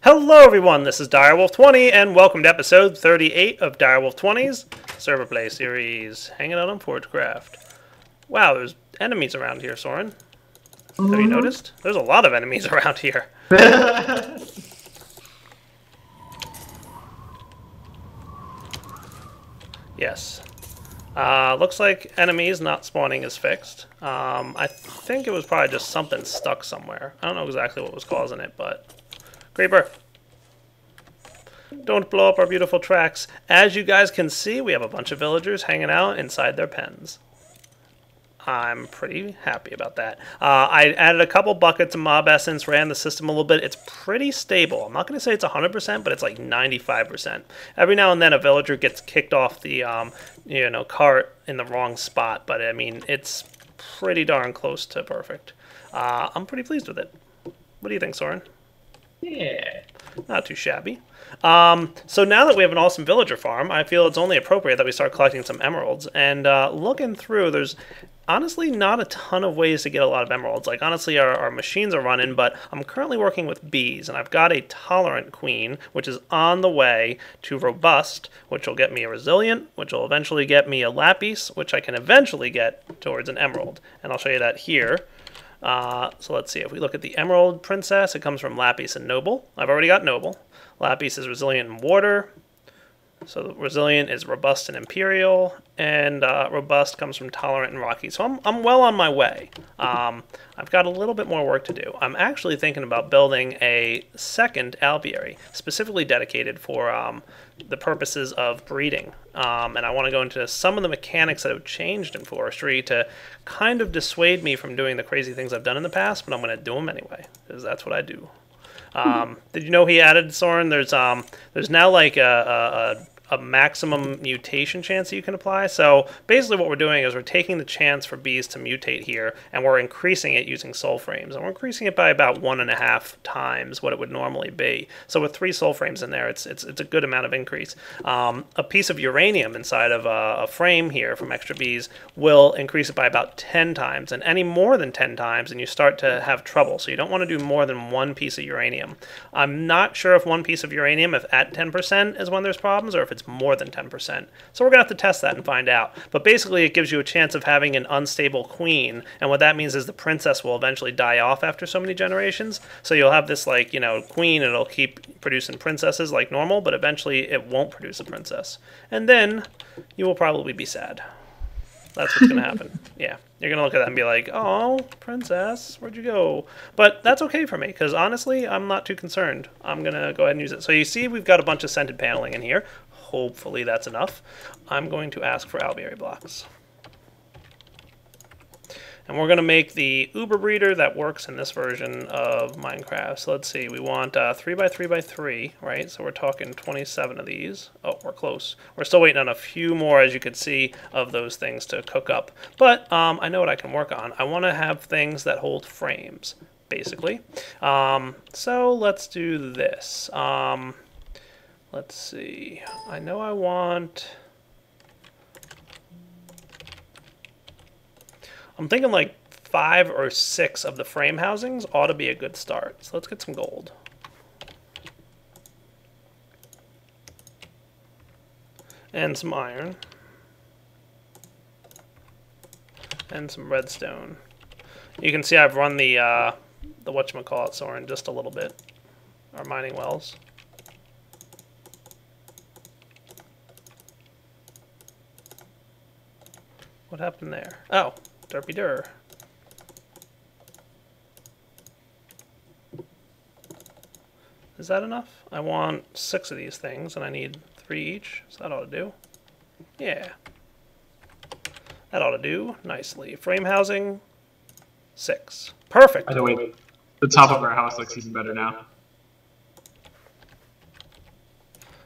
Hello everyone, this is Direwolf20 and welcome to episode 38 of Direwolf20's Server Play Series, hanging out on Forgecraft. Wow, there's enemies around here, Soren. Have you noticed? There's a lot of enemies around here. Yes. Looks like enemies not spawning is fixed. I think it was probably just something stuck somewhere. I don't know exactly what was causing it, but... Creeper! Don't blow up our beautiful tracks. As you guys can see, we have a bunch of villagers hanging out inside their pens. I'm pretty happy about that. I added a couple buckets of mob essence, ran the system a little bit. It's pretty stable. I'm not going to say it's 100%, but it's like 95%. Every now and then a villager gets kicked off the cart in the wrong spot, but I mean, it's pretty darn close to perfect. I'm pretty pleased with it. What do you think, Soren? Yeah. Not too shabby. So now that we have an awesome villager farm, I feel it's only appropriate that we start collecting some emeralds. And looking through, there's honestly not a ton of ways to get a lot of emeralds. Like, honestly, our machines are running, but I'm currently working with bees, and I've got a tolerant queen, which is on the way to robust, which will get me a resilient, which will eventually get me a lapis, which I can eventually get towards an emerald. And I'll show you that here. So let's see, if we look at the Emerald Princess, it comes from Lapis and Noble. I've already got Noble. Lapis is Resilient and Water. So the Resilient is Robust and Imperial. And Robust comes from Tolerant and Rocky. So I'm well on my way. I've got a little bit more work to do. I'm actually thinking about building a second apiary, specifically dedicated for the purposes of breeding. And I want to go into some of the mechanics that have changed in forestry to kind of dissuade me from doing the crazy things I've done in the past, but I'm going to do them anyway, because that's what I do. Did you know he added, Soren, there's now like a maximum mutation chance that you can apply. So basically what we're doing is we're taking the chance for bees to mutate here, and we're increasing it using soul frames. And we're increasing it by about 1.5 times what it would normally be. So with 3 soul frames in there, it's a good amount of increase. A piece of uranium inside of a frame here from extra bees will increase it by about 10 times. And any more than 10 times, and you start to have trouble. So you don't want to do more than 1 piece of uranium. I'm not sure if 1 piece of uranium, if at 10%, is when there's problems, or if it's more than 10%. So we're going to have to test that and find out. But basically it gives you a chance of having an unstable queen, and what that means is the princess will eventually die off after so many generations. So you'll have this, like, queen, and it'll keep producing princesses like normal, but eventually it won't produce a princess. And then you will probably be sad. That's what's going to happen. Yeah. You're going to look at that and be like, oh, princess, where'd you go? But that's okay for me, because honestly, I'm not too concerned. I'm going to go ahead and use it. So you see we've got a bunch of scented paneling in here. Hopefully that's enough. I'm going to ask for apiary blocks. And we're going to make the Uber breeder that works in this version of Minecraft. So let's see, we want 3x3x3, right? So we're talking 27 of these. Oh, we're close. We're still waiting on a few more, as you can see, of those things to cook up. But I know what I can work on. I want to have things that hold frames, basically. So let's do this. Let's see. I know I want... I'm thinking like 5 or 6 of the frame housings ought to be a good start. So let's get some gold. And some iron. And some redstone. You can see I've run the whatchamacallit, Soren, just a little bit. Our mining wells. What happened there? Oh, derpy-dur. Is that enough? I want 6 of these things, and I need 3 each, so that ought to do. Yeah. That ought to do nicely. Frame housing, 6. Perfect! By the way, the top of our house looks even better now.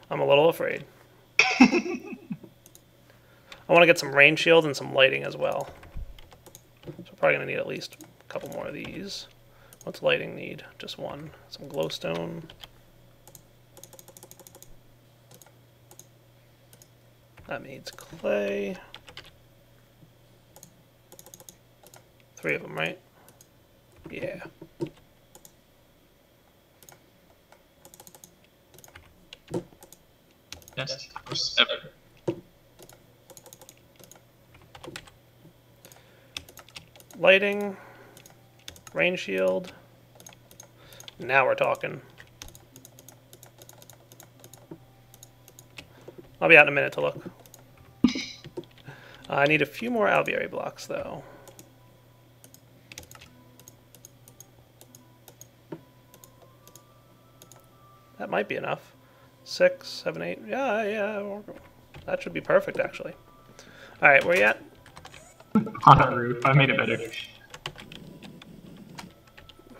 I'm a little afraid. I want to get some rain shield and some lighting as well. So we're probably going to need at least a couple more of these. What's lighting need? Just 1. Some glowstone. That needs clay. 3 of them, right? Yeah. Best house ever. Lighting. Rain shield. Now we're talking. I'll be out in a minute to look. I need a few more apiary blocks, though. That might be enough. 6, 7, 8. Yeah. That should be perfect, actually. All right, where you at? On a roof. I made it better.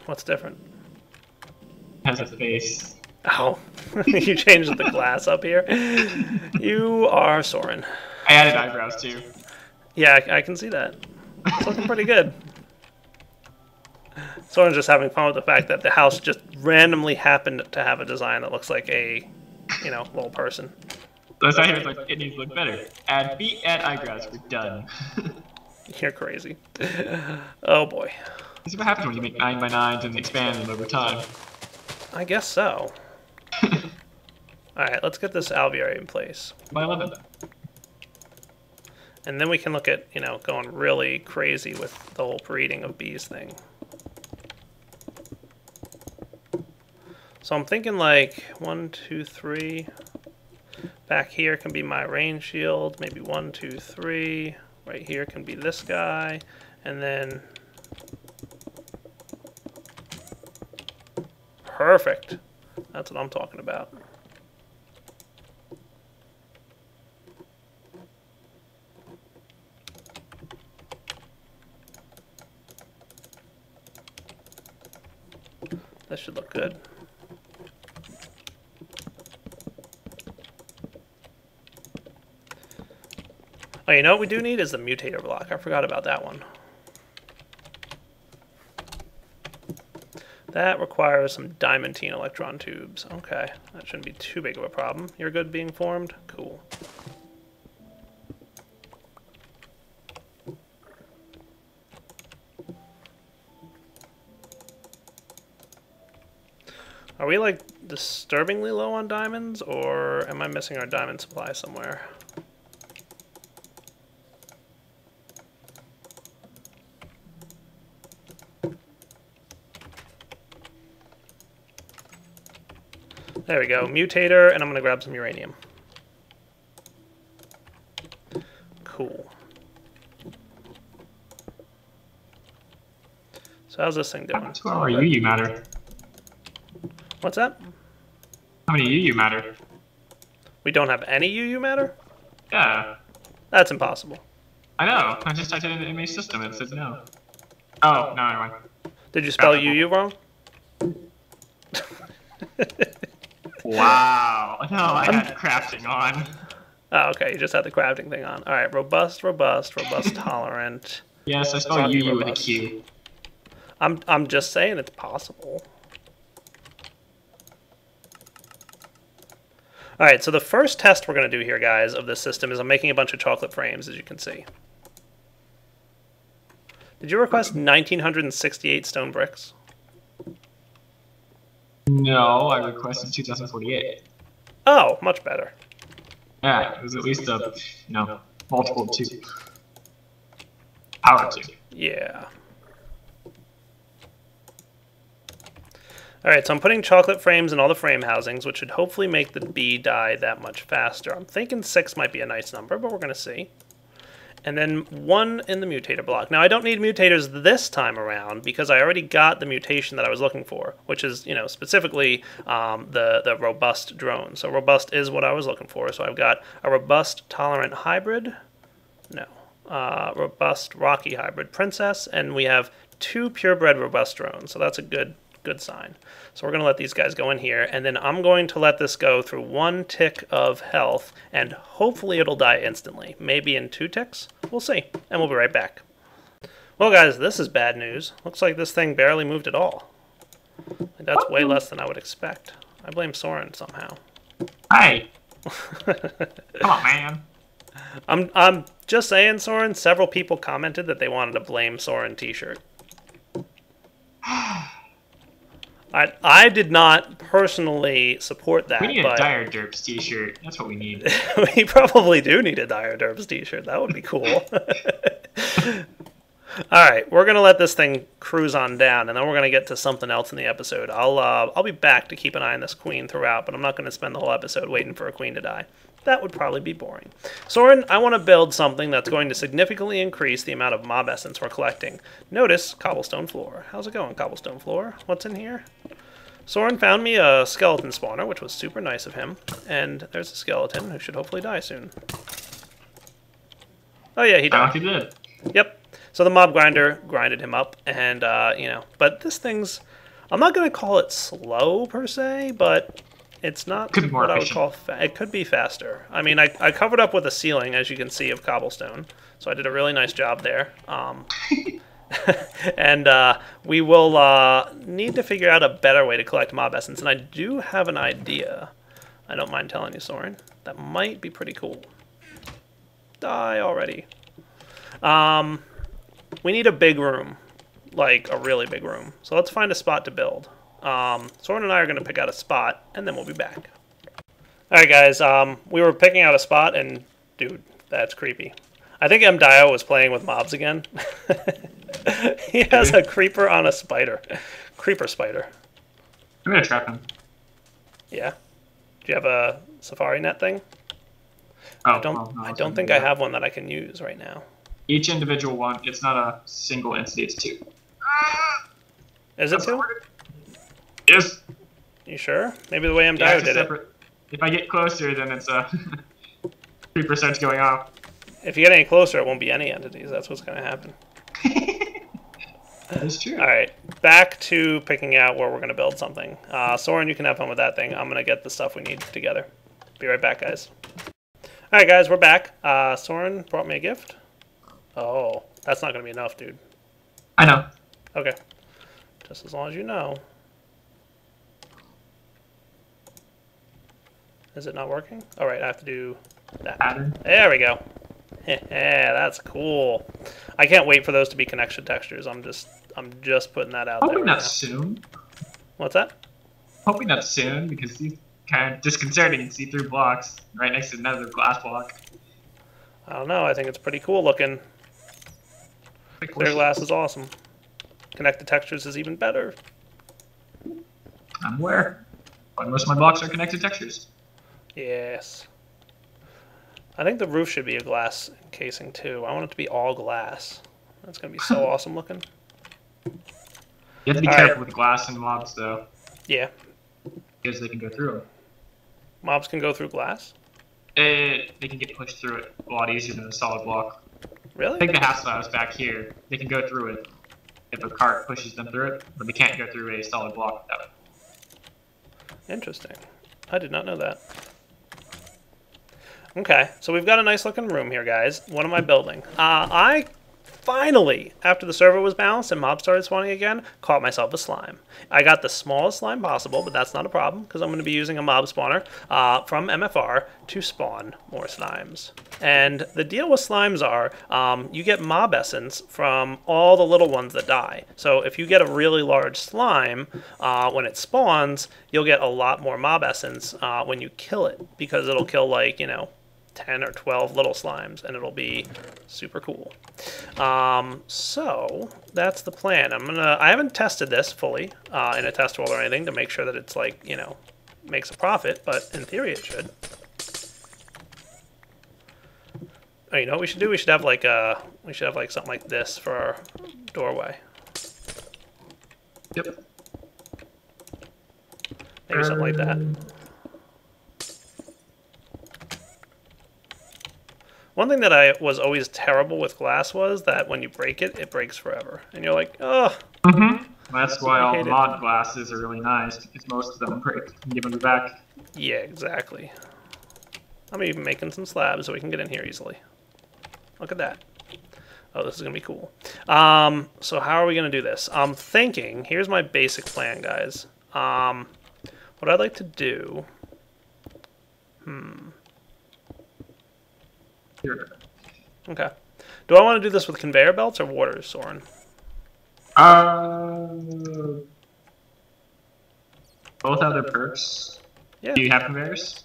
What's different? Has a face. Oh, you changed the glass up here. You are Soren. I added eyebrows too. Yeah, I can see that. It's looking pretty good. Soren's just having fun with the fact that the house just randomly happened to have a design that looks like a, little person. So I hear like it needs to look better. Add feet, add eyebrows. We're done. You're crazy. Oh boy. This is what happens when you make 9 by 9s and expand them over time. I guess so. Alright, let's get this alveoli in place. By 11. And then we can look at, going really crazy with the whole breeding of bees thing. So I'm thinking like 1, 2, 3. Back here can be my rain shield. Maybe 1, 2, 3. Right here can be this guy. And then... Perfect. That's what I'm talking about. This should look good. Oh, you know what we do need is the mutator block. I forgot about that one. That requires some diamantine electron tubes. Okay, that shouldn't be too big of a problem. You're good being formed? Cool. Are we, like, disturbingly low on diamonds, or am I missing our diamond supply somewhere? There we go, mutator, and I'm going to grab some uranium. Cool. So how's this thing doing? How are you matter? What's that? How many UU matter? We don't have any UU matter? Yeah. That's impossible. I know. I just typed it into my system and it said no. Oh, no, never mind. Did you spell UU wrong? Wow. No, I had crafting on. Oh, okay. You just had the crafting thing on. All right. Robust, tolerant. Yes, I spelled UU with a Q. I'm just saying it's possible. All right. So the first test we're going to do here, guys, of this system is I'm making a bunch of chocolate frames, as you can see. Did you request 1,968 stone bricks? No, I requested 2048. Oh, much better. Yeah, it was at least a, multiple of 2. Power 2. Yeah. Alright, so I'm putting chocolate frames in all the frame housings, which should hopefully make the bee die that much faster. I'm thinking 6 might be a nice number, but we're going to see. And then 1 in the mutator block. Now, I don't need mutators this time around because I already got the mutation that I was looking for, which is, specifically the robust drone. So robust is what I was looking for. So I've got a robust tolerant hybrid. No. Robust rocky hybrid princess. And we have 2 purebred robust drones. So that's a good sign. So we're going to let these guys go in here, and then I'm going to let this go through 1 tick of health, and hopefully it'll die instantly. Maybe in 2 ticks. We'll see, and we'll be right back. Well, guys, this is bad news. Looks like this thing barely moved at all. That's way less than I would expect. I blame Soren somehow. Hey! Come on, man. I'm just saying, Soren, several people commented that they wanted a Blame Soren t-shirt. I did not personally support that. We need but a Dire Derps t-shirt. That's what we need. we probably do need a Dire Derps t-shirt. That would be cool. All right, we're gonna let this thing cruise on down, and then we're gonna get to something else in the episode. I'll be back to keep an eye on this queen throughout, but I'm not gonna spend the whole episode waiting for a queen to die. That would probably be boring. Soren, I want to build something that's going to significantly increase the amount of mob essence we're collecting. Notice cobblestone floor. How's it going, cobblestone floor? What's in here? Soren found me a skeleton spawner, which was super nice of him, and there's a skeleton who should hopefully die soon. Oh yeah, he died. He did. Yep. So the mob grinder grinded him up, and, but this thing's... I'm not going to call it slow, per se, but it's not what I would call... It could be faster. I mean, I covered up with a ceiling, as you can see, of cobblestone, so I did a really nice job there. And we will need to figure out a better way to collect mob essence, and I do have an idea. I don't mind telling you, Soren. That might be pretty cool. Die already. We need a big room, like a really big room. So let's find a spot to build. Soren and I are going to pick out a spot, and then we'll be back. Alright guys, we were picking out a spot, and dude, that's creepy. I think Embiggening was playing with mobs again. He has a creeper on a spider. Creeper spider. I'm going to trap him. Yeah? Do you have a safari net thing? Oh, I don't think I have one that I can use right now. Each individual one, it's not a single entity, it's two. Is it two? Yes. You sure? Maybe the way Embiggening did it. If I get closer, then it's a creeper starts going off. If you get any closer, it won't be any entities. That's what's going to happen. That is true. Alright, back to picking out where we're going to build something. Soren, you can have fun with that thing. I'm going to get the stuff we need together. Be right back, guys. Alright, guys, we're back. Soren brought me a gift. Oh, that's not going to be enough, dude. I know. Okay. Just as long as you know. Is it not working? Alright, I have to do that. Pattern. There we go. Yeah, that's cool. I can't wait for those to be connection textures. I'm just putting that out there. Hoping that's soon. What's that? Hoping that's soon, because these kind of disconcerting see-through blocks right next to another glass block. I don't know. I think it's pretty cool looking. Clear glass is awesome. Connected textures is even better. I'm aware. But most of my blocks are connected textures. Yes. I think the roof should be a glass casing too. I want it to be all glass. That's going to be so awesome looking. You have to be careful with glass and mobs, though. Yeah. Because they can go through them. Mobs can go through glass? They can get pushed through it a lot easier than a solid block. Really? I think the house house back here, they can go through it if a cart pushes them through it, but they can't go through a solid block without it. Interesting. I did not know that. Okay, so we've got a nice looking room here, guys. What am I building? I finally, after the server was balanced and mobs started spawning again, caught myself a slime. I got the smallest slime possible, but that's not a problem, because I'm going to be using a mob spawner from MFR to spawn more slimes. And the deal with slimes are, you get mob essence from all the little ones that die. So if you get a really large slime, when it spawns, you'll get a lot more mob essence when you kill it, because it'll kill, like, 10 or 12 little slimes, and it'll be super cool. So that's the plan. I haven't tested this fully in a test world or anything to make sure that it's like, makes a profit, but in theory it should. Oh, you know what we should do? We should have like something like this for our doorway. Yep. Maybe something like that. One thing that I was always terrible with glass was that when you break it, it breaks forever. And you're like, ugh. Mm-hmm. That's why all the mod glasses are really nice, because most of them break. You can give them back. Yeah, exactly. I'm even making some slabs so we can get in here easily. Look at that. Oh, this is going to be cool. So how are we going to do this? I'm thinking, here's my basic plan, guys. What I'd like to do... Okay. Do I want to do this with conveyor belts or water, Soren? both have their perks. Yeah. Do you have conveyors?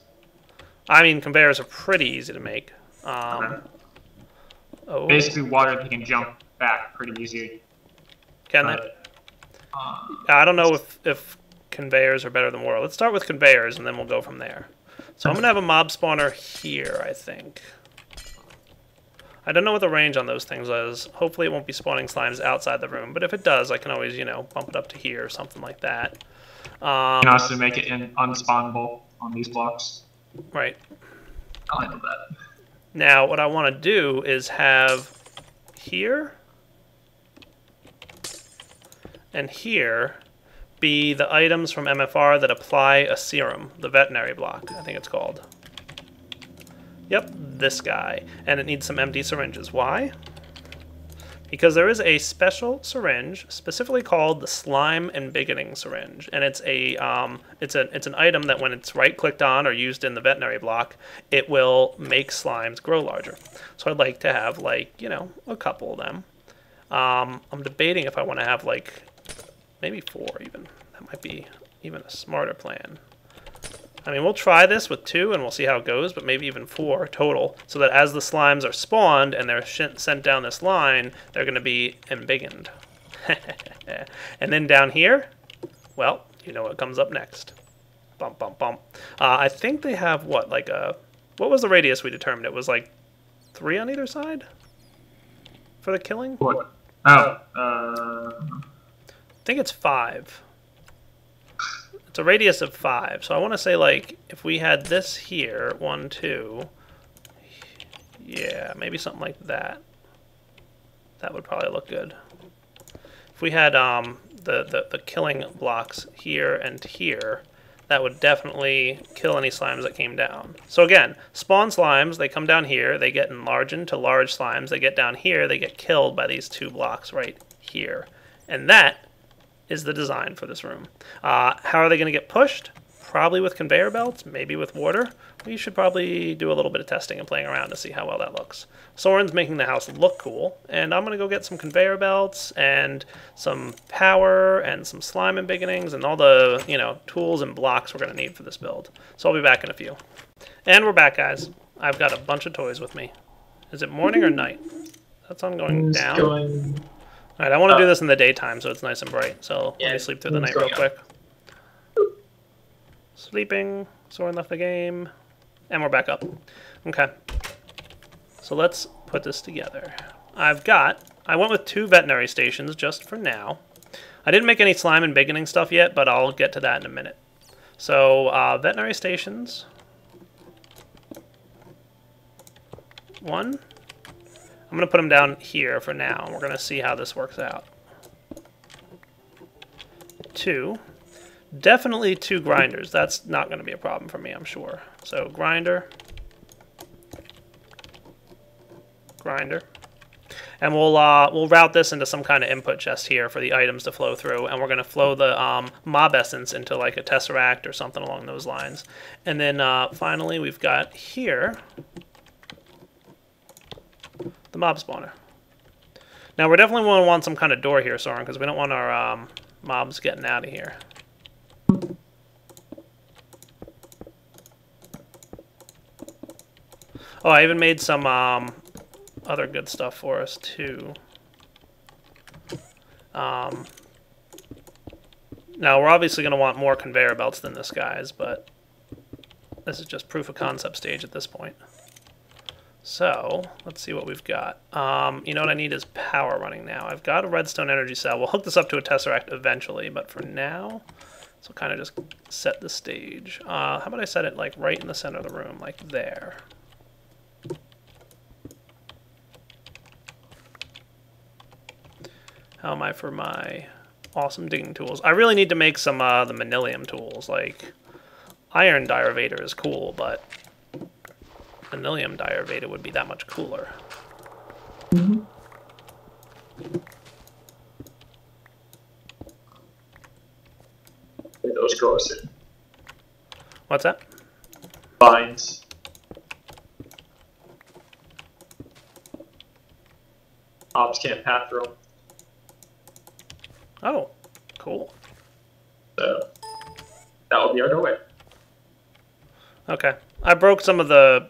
I mean, conveyors are pretty easy to make. Okay. Oh, Basically, water that can jump back pretty easy. can they? I don't know if conveyors are better than water. Let's start with conveyors, and then we'll go from there. So I'm going to have a mob spawner here, I think. I don't know what the range on those things is. Hopefully it won't be spawning slimes outside the room, but if it does, I can always, you know, bump it up to here or something like that. You can also make it unspawnable on these blocks. Right. I'll handle that. Now, what I want to do is have here and here be the items from MFR that apply a serum, the veterinary block, I think it's called. Yep, this guy. And it needs some empty syringes. Why? Because there is a special syringe specifically called the slime embiggening syringe, and it's an item that when it's right-clicked on or used in the veterinary block, it will make slimes grow larger. So I'd like to have, like, you know, a couple of them. I'm debating if I want to have, like, maybe 4 even. That might be even a smarter plan. I mean, we'll try this with 2 and we'll see how it goes, but maybe even 4 total, so that as the slimes are spawned and they're sent down this line, they're going to be embiggened. And then down here, well, you know what comes up next. Bump, bump, bump. I think they have, what, like a... What was the radius we determined? It was like 3 on either side? For the killing? What? Oh, I think it's 5. It's a radius of 5, so I want to say, like, if we had this here, 1, 2, yeah, maybe something like that. That would probably look good. If we had the killing blocks here and here, that would definitely kill any slimes that came down. So again, spawn slimes, they come down here, they get enlarged into large slimes, they get down here, they get killed by these 2 blocks right here. And that is the design for this room. How are they going to get pushed? Probably with conveyor belts, maybe with water. We should probably do a little bit of testing and playing around to see how well that looks. Soren's making the house look cool, and I'm going to go get some conveyor belts and some power and some slime embiggenings and all the, you know, tools and blocks we're going to need for this build. So I'll be back in a few. And we're back, guys. I've got a bunch of toys with me. Is it morning or night? That sun going down? Alright, I want to do this in the daytime so it's nice and bright, so let me sleep through the night real quick. Sleeping, Soren left the game, and we're back up. Okay, so let's put this together. I went with 2 veterinary stations just for now. I didn't make any slime and embiggening stuff yet, but I'll get to that in a minute. So, veterinary stations. 1. I'm going to put them down here for now, and we're going to see how this works out. 2. Definitely 2 grinders. That's not going to be a problem for me, I'm sure. So grinder. Grinder. And we'll route this into some kind of input chest here for the items to flow through, and we're going to flow the mob essence into like a tesseract or something along those lines. And then finally we've got here the mob spawner. Now we're definitely going to want some kind of door here, Soren, because we don't want our mobs getting out of here. Oh, I even made some other good stuff for us too. Now we're obviously going to want more conveyor belts than this, guys, but this is just proof of concept stage at this point. So, let's see what we've got. You know what I need is power running now. I've got a redstone energy cell. We'll hook this up to a tesseract eventually, but for now, this will kind of just set the stage. How about I set it like right in the center of the room, like there. How am I for my awesome digging tools? I really need to make some the manilium tools. Like, iron derivator is cool, but manilium derivator would be that much cooler. Mm-hmm. Those grows in What's that? vines. Mobs can't path through them. Oh, cool. So that will be our doorway. Okay. I broke some of the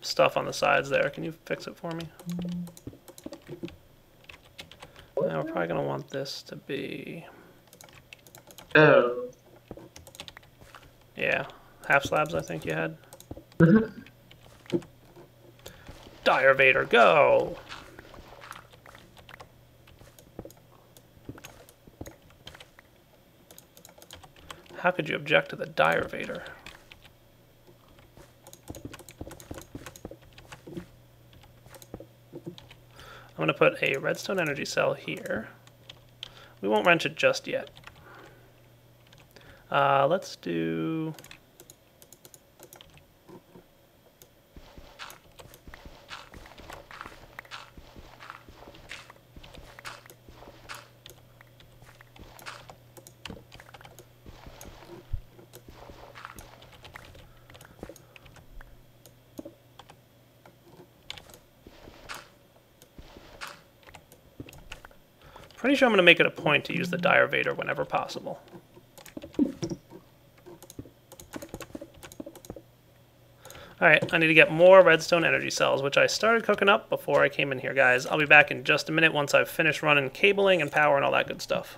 stuff on the sides there. Can you fix it for me? Now we're probably going to want this to be... Oh. Yeah. Half slabs, I think you had. Dire Vader, go! How could you object to the Dire Vader? I'm going to put a redstone energy cell here. We won't wrench it just yet. Let's do... Pretty sure I'm going to make it a point to use the Dire Vader whenever possible. Alright, I need to get more redstone energy cells, which I started cooking up before I came in here, guys. I'll be back in just a minute once I've finished running cabling and power and all that good stuff.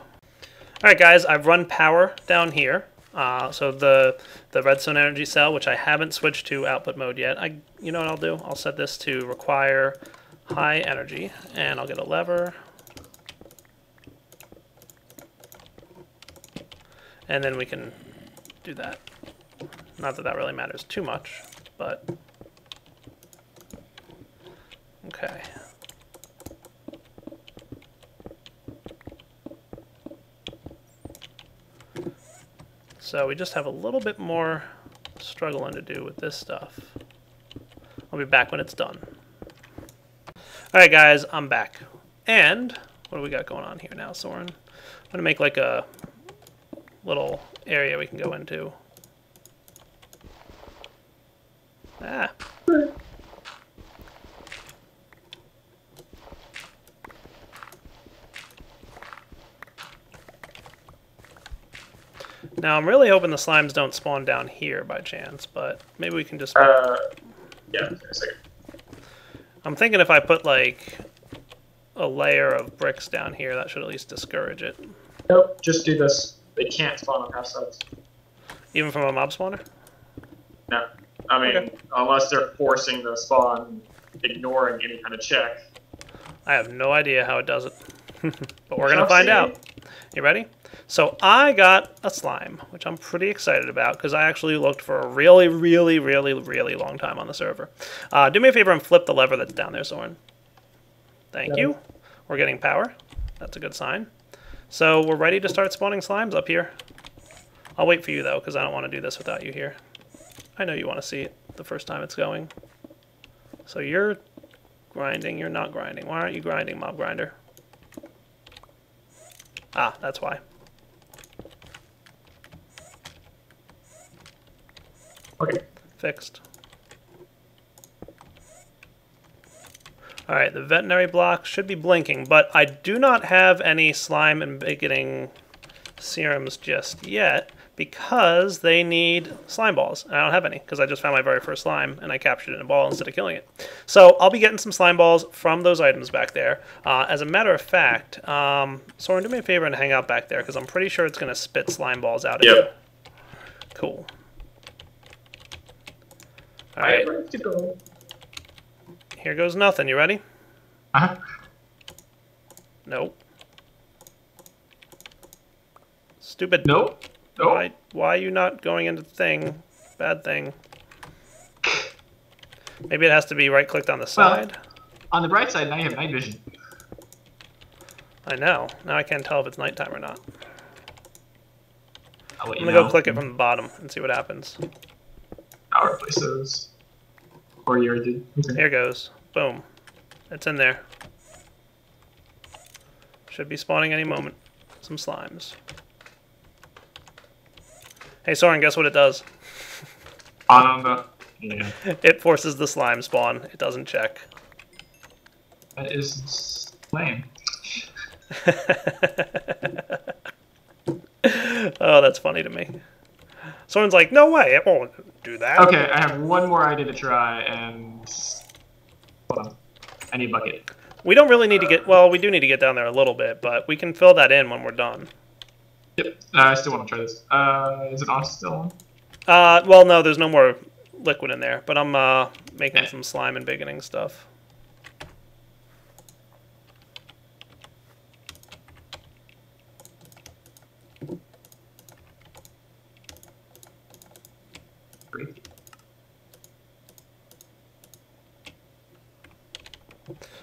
Alright guys, I've run power down here. So the redstone energy cell, which I haven't switched to output mode yet, you know what I'll do? I'll set this to require high energy, and I'll get a lever. And then we can do that. Not that that really matters too much, but... Okay. So we just have a little bit more struggling to do with this stuff. I'll be back when it's done. Alright guys, I'm back. And, what do we got going on here now, Soren? I'm going to make like a little area we can go into. Ah. Now I'm really hoping the slimes don't spawn down here by chance, but maybe we can just... Yeah, a second. I'm thinking if I put like a layer of bricks down here, that should at least discourage it. Nope, just do this. They can't spawn on half sides. Even from a mob spawner? No. I mean, okay. Unless they're forcing the spawn, ignoring any kind of check. I have no idea how it does it. But we're going to find out. You ready? So I got a slime, which I'm pretty excited about, because I actually looked for a really, really, really, really long time on the server. Do me a favor and flip the lever that's down there, Soren. Thank you. We're getting power. That's a good sign. So we're ready to start spawning slimes up here. I'll wait for you, though, because I don't want to do this without you here. I know you want to see it the first time it's going. So you're grinding. You're not grinding. Why aren't you grinding, mob grinder? Ah, that's why. Okay. Fixed. Alright, the veterinary block should be blinking, but I do not have any slime embiggening serums just yet because they need slime balls. And I don't have any because I just found my very first slime and I captured it in a ball instead of killing it. So I'll be getting some slime balls from those items back there. As a matter of fact, Soren, do me a favor and hang out back there because I'm pretty sure it's going to spit slime balls out at you. Cool. Alright. I'm ready to go. Here goes nothing. You ready? Uh-huh. Nope. Stupid. Nope. Nope. Why are you not going into the thing? Bad thing. Maybe it has to be right-clicked on the side. Well, on the bright side, now you have night vision. I know. Now I can't tell if it's nighttime or not. I'm going to go click it from the bottom and see what happens. Power places. Or you already did. Okay. Here goes. Boom. It's in there. Should be spawning any moment. Some slimes. Hey Soren, guess what it does? Yeah. It forces the slime spawn. It doesn't check. That is lame. Oh, that's funny to me. Someone's like, no way, it won't do that. Okay, I have one more idea to try, and hold on, I need a bucket. We don't really need to get, well, we do need to get down there a little bit, but we can fill that in when we're done. Yep, I still want to try this. Is it on still on? Well, no, there's no more liquid in there, but I'm making some slime and embiggening stuff.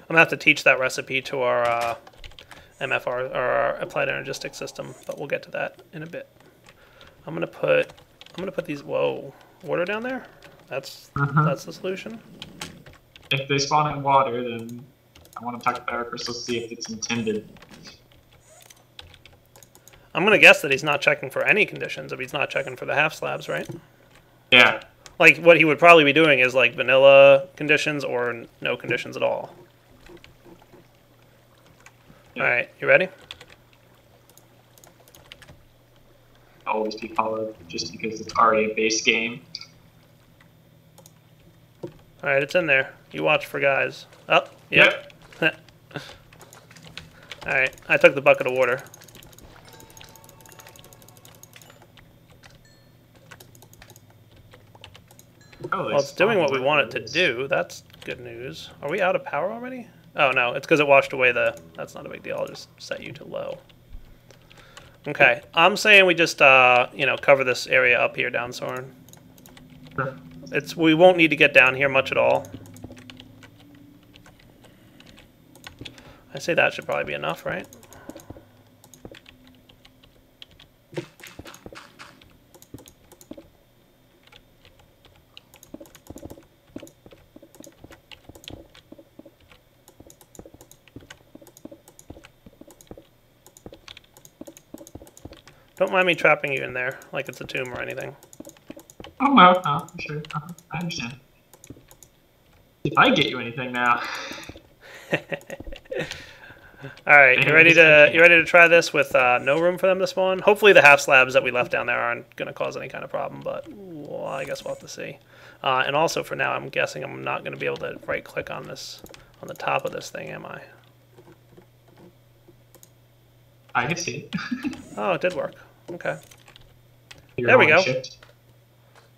I'm going to have to teach that recipe to our MFR, or our applied energistic system, but we'll get to that in a bit. I'm gonna put these, whoa, water down there? That's the solution? If they spawn in water, then I want to talk to Power Crystal to see if it's intended. I'm gonna guess that he's not checking for any conditions if he's not checking for the half slabs, right? Yeah. Like, what he would probably be doing is like vanilla conditions or no conditions at all. Alright, you ready? Always be followed just because it's already a base game. Alright, it's in there. You watch for guys. Oh, yep. Alright, I took the bucket of water. Oh, well, it's doing what we want it to do. That's good news. Are we out of power already? Oh, no, it's because it washed away the... That's not a big deal. I'll just set you to low. Okay, I'm saying we just, you know, cover this area up here down Soren. Sure. We won't need to get down here much at all. I say that should probably be enough, right? Don't mind me trapping you in there, like it's a tomb or anything. Oh, no, no, sure. I understand. If I get you anything now. Alright, you ready to try this with no room for them to spawn? Hopefully the half slabs that we left down there aren't going to cause any kind of problem, but well, I guess we'll have to see. And also for now, I'm guessing I'm not going to be able to right click on this, on the top of this thing, am I? I can see it. Oh, it did work. Okay. You're there we go. Shift.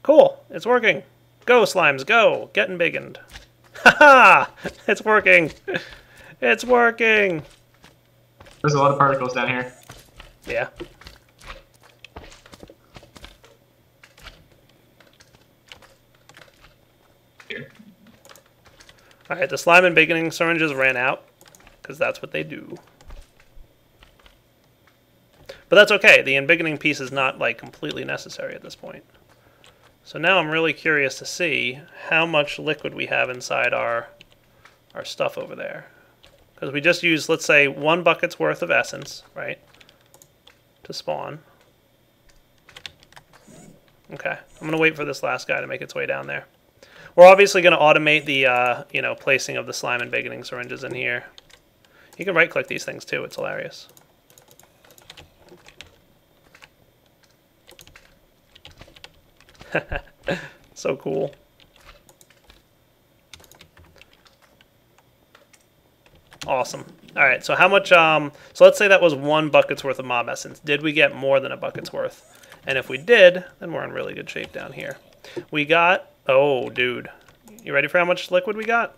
Cool. It's working. Go, slimes, go. Get embiggened. Haha! It's working. It's working. There's a lot of particles down here. Yeah. Here. Alright, the slime and embiggening syringes ran out, because that's what they do. But that's okay. The embiggening piece is not like completely necessary at this point. So now I'm really curious to see how much liquid we have inside our stuff over there. Because we just used, let's say, 1 bucket's worth of essence, right, to spawn. Okay, I'm going to wait for this last guy to make its way down there. We're obviously going to automate the, you know, placing of the slime and embiggening syringes in here. You can right-click these things too. It's hilarious. So cool. Awesome. Alright, so how much, so let's say that was 1 bucket's worth of mob essence. Did we get more than a bucket's worth? And if we did, then we're in really good shape down here. We got, oh, dude. You ready for how much liquid we got?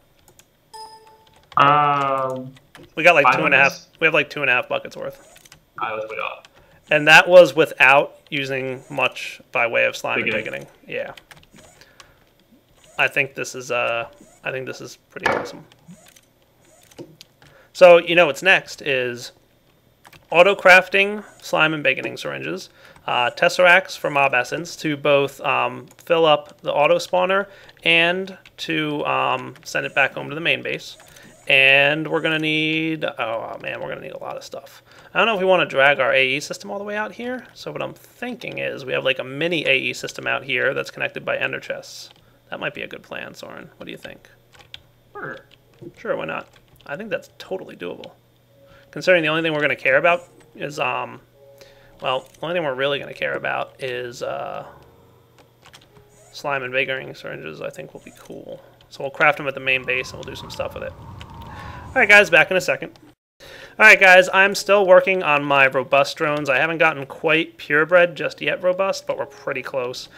We got like 2.5, we have like 2.5 buckets worth. I was way off. And that was without using much by way of slime and embiggening. Yeah. I think this is pretty awesome. So, you know what's next is auto-crafting slime and embiggening syringes, tesseracts for mob essence to both fill up the auto-spawner and to send it back home to the main base. And we're going to need, oh man, we're going to need a lot of stuff. I don't know if we want to drag our AE system all the way out here. So what I'm thinking is we have like a mini AE system out here that's connected by ender chests. That might be a good plan, Soren. What do you think? Sure. Sure, why not? I think that's totally doable. Considering the only thing we're going to care about is, well, the only thing we're really going to care about is slime Embiggening syringes I think will be cool. So we'll craft them at the main base and we'll do some stuff with it. Alright guys, back in a second. Alright guys, I'm still working on my robust drones. I haven't gotten quite purebred just yet robust, but we're pretty close.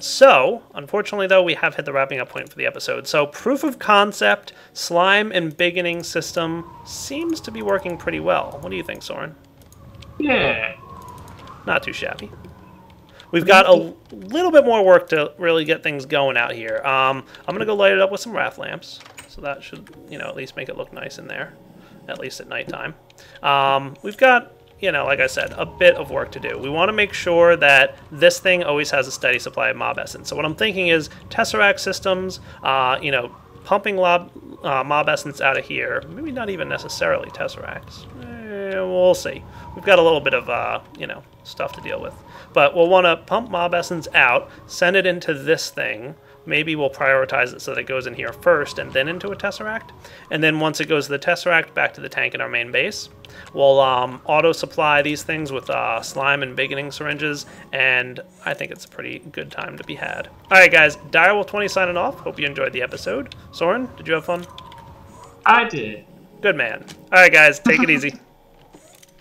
So, unfortunately though, we have hit the wrapping up point for the episode. So, proof of concept, slime Embiggening system seems to be working pretty well. What do you think, Soren? Yeah. Not too shabby. We've got a little bit more work to really get things going out here. I'm going to go light it up with some raft lamps. So that should, you know, at least make it look nice in there. At least at nighttime. We've got, you know, like I said, a bit of work to do. We want to make sure that this thing always has a steady supply of mob essence. So what I'm thinking is Tesseract systems, you know, pumping mob essence out of here. Maybe not even necessarily Tesseracts. We'll see. We've got a little bit of, you know, stuff to deal with. But we'll want to pump mob essence out, send it into this thing. Maybe we'll prioritize it so that it goes in here first and then into a Tesseract. And then once it goes to the Tesseract, back to the tank in our main base. We'll auto-supply these things with slime Embiggening syringes, and I think it's a pretty good time to be had. Alright guys, Direwolf20 signing off. Hope you enjoyed the episode. Soren, did you have fun? I did. Good man. Alright guys, take it easy.